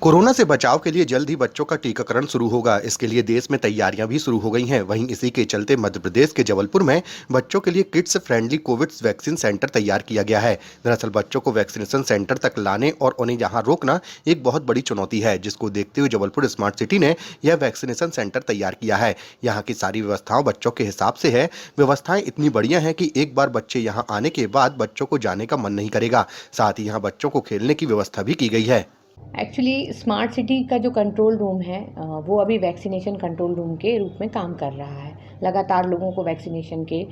Corona से बचाव के लिए जल्द ही बच्चों का टीकाकरण शुरू होगा। इसके लिए देश में तैयारियां भी शुरू हो गई हैं। वहीं इसी के चलते मध्य प्रदेश के जबलपुर में बच्चों के लिए kids friendly Covid vaccine centre तैयार किया गया है। दरअसल बच्चों को वैक्सीनेशन सेंटर तक लाने और उन्हें यहां रोकना एक बहुत बड़ी चुनौती है, जिसको देखते हुए जबलपुर स्मार्ट सिटी ने यह वैक्सीनेशन सेंटर तैयार किया है। यहाँ की सारी व्यवस्थाओं बच्चों के हिसाब से है। व्यवस्थाएं इतनी बढ़िया हैं कि एक बार बच्चे यहाँ आने के बाद बच्चों को जाने का मन नहीं करेगा। साथ ही यहाँ बच्चों को खेलने की व्यवस्था भी की गई है। एक्चुअली स्मार्ट सिटी का जो कंट्रोल रूम है वो अभी वैक्सीनेशन कंट्रोल रूम के रूप में काम कर रहा है। लगातार लोगों को वैक्सीनेशन के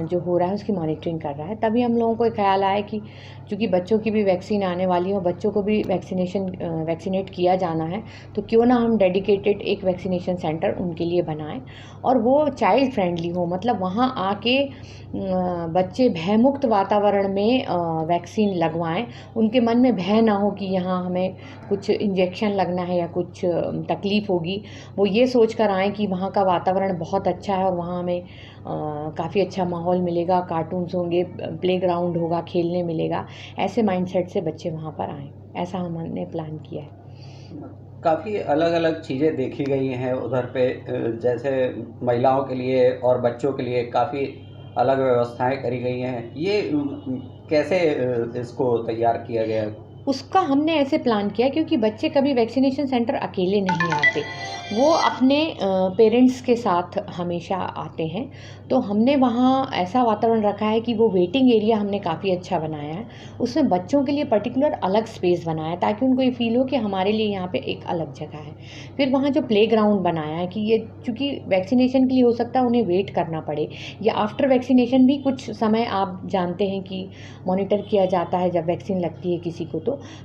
जो हो रहा है उसकी मॉनिटरिंग कर रहा है। तभी हम लोगों को एक ख्याल आया कि चूँकि बच्चों की भी वैक्सीन आने वाली है और बच्चों को भी वैक्सीनेट किया जाना है, तो क्यों ना हम डेडिकेटेड एक वैक्सीनेशन सेंटर उनके लिए बनाएं और वो चाइल्ड फ्रेंडली हो। मतलब वहाँ आके बच्चे भयमुक्त वातावरण में वैक्सीन लगवाएं। उनके मन में भय ना हो कि यहाँ हमें कुछ इंजेक्शन लगना है या कुछ तकलीफ़ होगी। वो ये सोच कर आएँ कि वहाँ का वातावरण बहुत अच्छा है और वहाँ हमें काफ़ी अच्छा माहौल मिलेगा, कार्टून्स होंगे, प्लेग्राउंड होगा, खेलने मिलेगा। ऐसे माइंडसेट से बच्चे वहाँ पर आएँ, ऐसा हमने प्लान किया है। काफ़ी अलग-अलग चीज़ें देखी गई हैं उधर पे, जैसे महिलाओं के लिए और बच्चों के लिए काफ़ी अलग व्यवस्थाएं करी गई हैं। ये कैसे इसको तैयार किया गया है? उसका हमने ऐसे प्लान किया क्योंकि बच्चे कभी वैक्सीनेशन सेंटर अकेले नहीं आते, वो अपने पेरेंट्स के साथ हमेशा आते हैं। तो हमने वहाँ ऐसा वातावरण रखा है कि वो वेटिंग एरिया हमने काफ़ी अच्छा बनाया है। उसमें बच्चों के लिए पर्टिकुलर अलग स्पेस बनाया है ताकि उनको ये फ़ील हो कि हमारे लिए यहाँ पे एक अलग जगह है। फिर वहाँ जो प्लेग्राउंड बनाया है कि ये चूँकि वैक्सीनेशन के लिए हो सकता है उन्हें वेट करना पड़े या आफ्टर वैक्सीनेशन भी कुछ समय आप जानते हैं कि मॉनिटर किया जाता है जब वैक्सीन लगती है किसी को।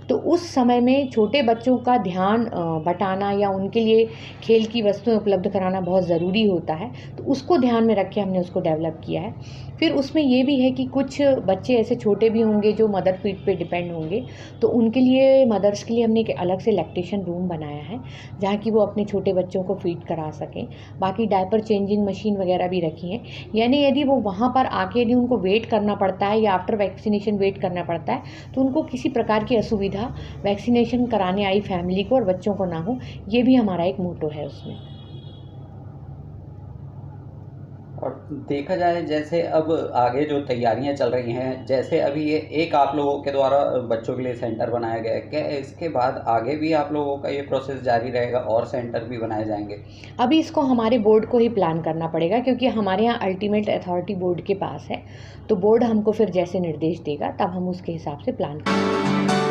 तो उस समय में छोटे बच्चों का ध्यान बटाना या उनके लिए खेल की वस्तुएं उपलब्ध कराना बहुत ज़रूरी होता है। तो उसको ध्यान में रख के हमने उसको डेवलप किया है। फिर उसमें ये भी है कि कुछ बच्चे ऐसे छोटे भी होंगे जो मदर फीड पे डिपेंड होंगे, तो उनके लिए मदर्स के लिए हमने एक अलग से लैक्टेशन रूम बनाया है जहाँ कि वो अपने छोटे बच्चों को फीड करा सकें। बाकी डायपर चेंजिंग मशीन वगैरह भी रखी हैं। यानी यदि वो वहाँ पर आके यदि उनको वेट करना पड़ता है या आफ्टर वैक्सीनेशन वेट करना पड़ता है तो उनको किसी प्रकार की असुविधा वैक्सीनेशन कराने आई फैमिली को और बच्चों को ना हो। ये भी हमारा एक मोटो है उसमें। और देखा जाए जैसे अब आगे जो तैयारियां चल रही हैं, जैसे अभी ये एक आप लोगों के द्वारा बच्चों के लिए सेंटर बनाया गया है, क्या इसके बाद आगे भी आप लोगों का ये प्रोसेस जारी रहेगा और सेंटर भी बनाए जाएंगे? अभी इसको हमारे बोर्ड को ही प्लान करना पड़ेगा क्योंकि हमारे यहाँ अल्टीमेट अथॉरिटी बोर्ड के पास है। तो बोर्ड हमको फिर जैसे निर्देश देगा तब हम उसके हिसाब से प्लान करेंगे।